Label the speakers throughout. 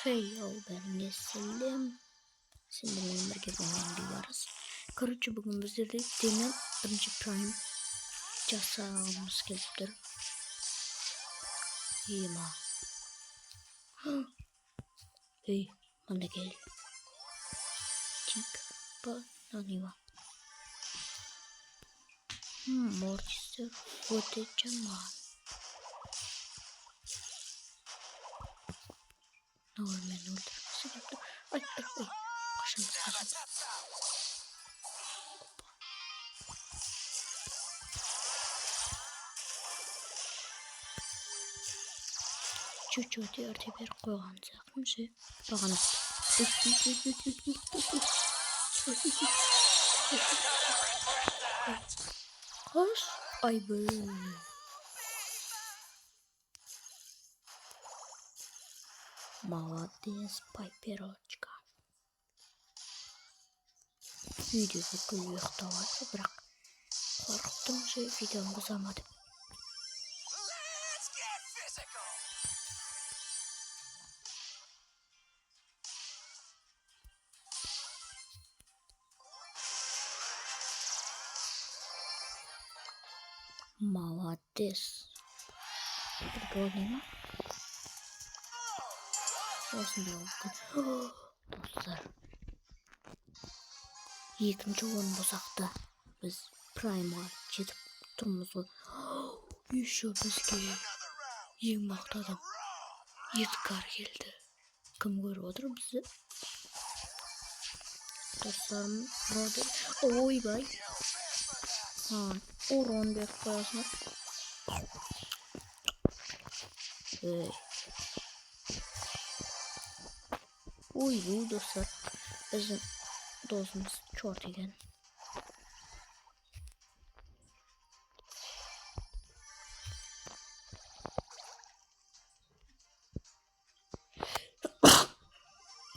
Speaker 1: Peygamber'in şimdi benim birlikte oynuyoruz. Короче, bugün bizlerde Demon birinci Prime casamız gelipdir. İyiyim ha. Hey, bana gel. Tik, bananiva. Mortister, вот и Jamal. Normal öldürmesi. Ay. Kaşınız. Чуть-чуть артефер қойған сияқтымын ше. Бағана. Қош. Айбы. Молодец, пайперочка. Видеоға күл ұйықтавайды, бірақ қорқыттым ше, видеоны бұзамады. Молодец. Прикольно. Осында болған. Достар. Екінші орын болсақ біз праймға жетіп тұрмыз ғой. Еще бізге ең мықты адам Эдгар келді. Кім көріп отыр бізді? Достарым Родер. Ойбай. Урон беріп қоясың. Ой, достар. Біздің досымыз чорт екен.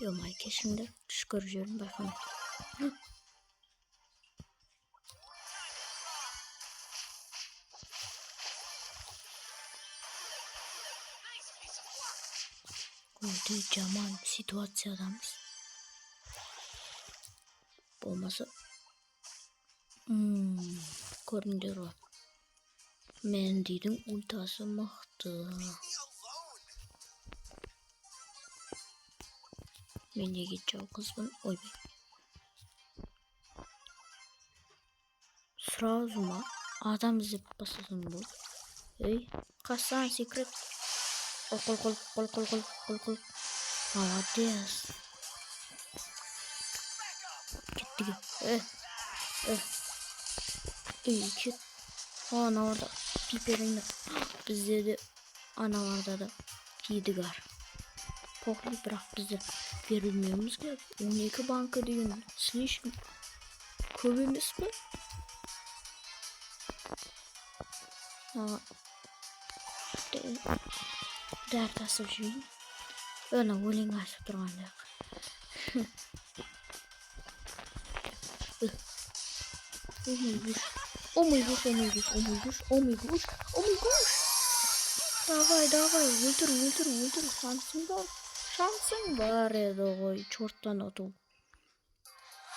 Speaker 1: Йомай, кешіңдер. Түш көріп жүрін байқамай. Öyle жаман ситуациядамыз. Болмаса көріңдер ғой. Мендидің ультасы мықты. Мен неге жалғызбын? Ойбай. Сразу ма? Адам іздеп басасың бұл. Ей, қасан секрет. Қол. Молодец. Кеттіге. Кет. Аналарда пиперіңді. Бізде де аналарда да Эдгар. Похли, бірақ бізде берілмеуіміз керек. 12 банка деген слишком көп емес пе? Дәрт асып жүйін. Өна өлең асып тұрғанда. О мой гуш. Давай, өлтір. Шансың бар еді ғой, чорттан оту.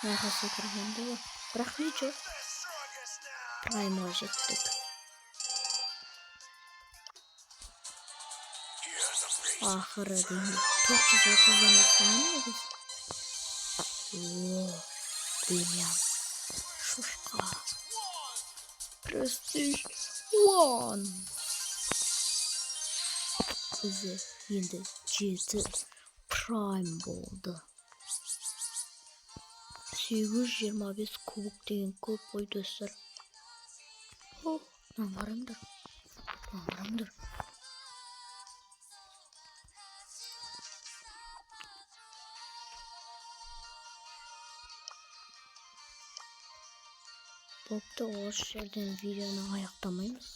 Speaker 1: Нағасы кіргенде ғой. Бірақ нече? Праймға жеттік. Ақыры дейін 430-дан бастаған біз. Демьян. Шушқа. Престиж 1. Бізде енді 7 прайм болды. 825 кубок деген көп қой достар. Наңғарыңдар. Бопты осы жерден видеоны аяқтамаймыз.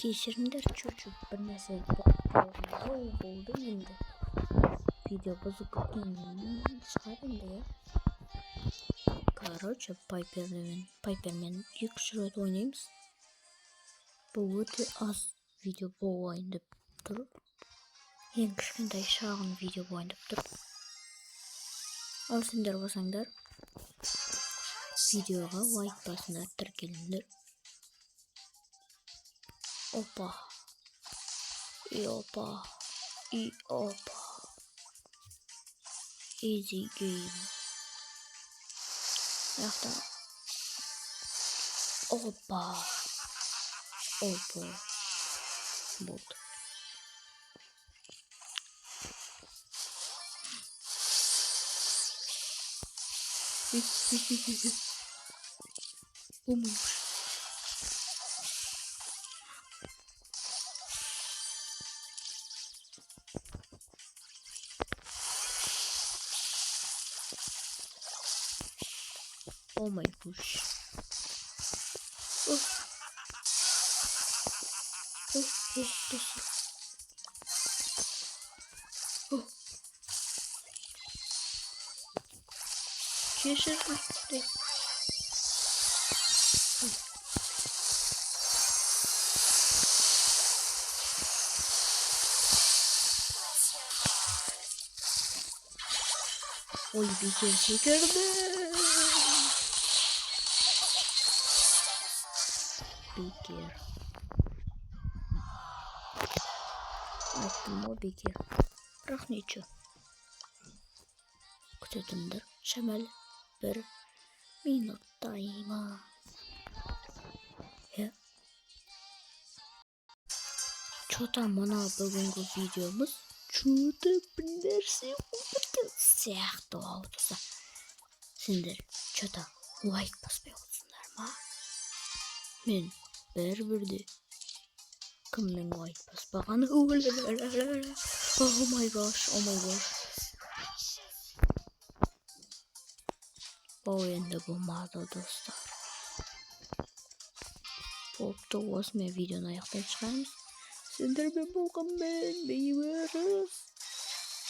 Speaker 1: Кешіріңдер, чуть-чуть бір нәрсе болды енді. Видео бұзып кеткеннен шығар енді. Короче, Пайпермен 2 рет ойнаймыз. Бұл өте аз видео болайын деп тұр. Ең кішкентай шағын видео ойнап тұр. Ал сендер болсаңдар видеоға лайк басыңдар, тіркеліңдер. Опа. И опа. И опа. Easy game. Яқта. Опа. Опа. Болды. Умыш. О май гуш. Кешіріңдер. Ой, бекер секірді. Бекер. Айттым ғой бекер. Бірақ нече. Күтетімдір. Шамал 1 минуттаймыз. Чота мына бүгінгі видеомыз чөті бір нәрсе өткен сияқты болып тұрса. Сендер чота лайк баспай отырсыңдар ма? Мен бір-бірде кімнің лайк баспағаны? О май gosh, о май gosh. Бұл енді болмады достар. Болыпты, осымен видеоны аяқтап шығармыз. Сендермен болғанмен бейберіс.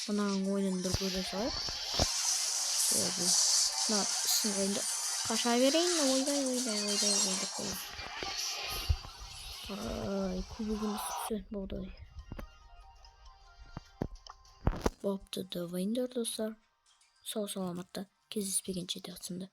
Speaker 1: Мұнаның ойынын бір көре салайық. Мына ісін ойында қаша берейін. Ойдай қойып. Ай, кубігіміз түскен болды. Болыпты, давайындар достар. Сау саламатта кездеспегенше де атсынды.